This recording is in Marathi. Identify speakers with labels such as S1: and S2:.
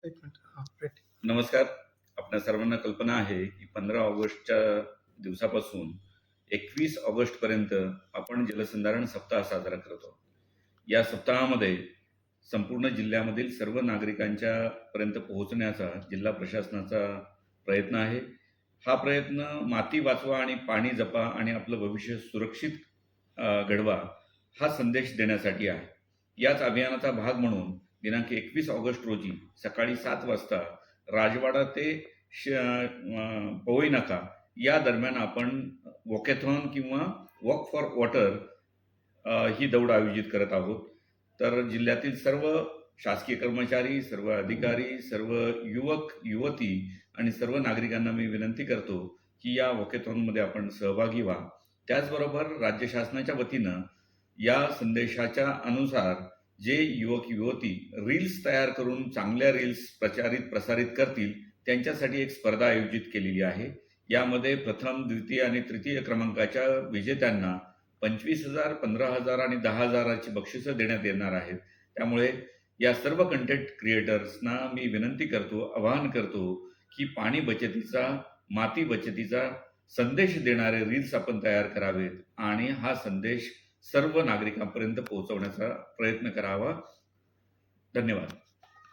S1: एक मिनिट. हां, रेडी.
S2: नमस्कार. आपल्या सर्वांना कल्पना आहे की 15 ऑगस्टच्या दिवसापासून 21 ऑगस्टपर्यंत आपण जलसंधारण सप्ताह साजरा करतो. या सप्ताहामध्ये संपूर्ण जिल्ह्यामधील सर्व नागरिकांच्या पर्यंत पोहोचण्याचा जिल्हा प्रशासनाचा प्रयत्न आहे. हा प्रयत्न माती वाचवा आणि पाणी जपा आणि आपलं भविष्य सुरक्षित घडवा हा संदेश देण्यासाठी आहे. याच अभियानाचा भाग म्हणून दिनांक 21 ऑगस्ट रोजी सकाळी 7 वाजता राजवाडा ते पवई नाका या दरम्यान आपण वॉकॅथॉन किंवा वॉक फॉर वॉटर ही दौड आयोजित करत आहोत. तर जिल्ह्यातील सर्व शासकीय कर्मचारी, सर्व अधिकारी, सर्व युवक युवती आणि सर्व नागरिकांना मी विनंती करतो की या वॉकॅथॉनमध्ये आपण सहभागी व्हा. त्याचबरोबर राज्य शासनाच्या वतीनं या संदेशाच्या अनुसार जे युवक युवती रील्स तयार करून चांगल्या रील्स प्रसारित करतील त्यांच्यासाठी एक स्पर्धा आयोजित केलेली आहे. यामध्ये प्रथम, द्वितीय आणि तृतीय क्रमांकाच्या विजेत्यांना 25,000, 15,000 आणि 10,000ची बक्षिसं देण्यात येणार आहेत. त्यामुळे या सर्व कंटेंट क्रिएटर्सना मी विनंती करतो, आवाहन करतो की पाणी बचतीचा, माती बचतीचा संदेश देणारे रील्स आपण तयार करावेत आणि हा संदेश सर्व नागरिकांपर्यंत पोहोचवण्याचा प्रयत्न करावा. धन्यवाद.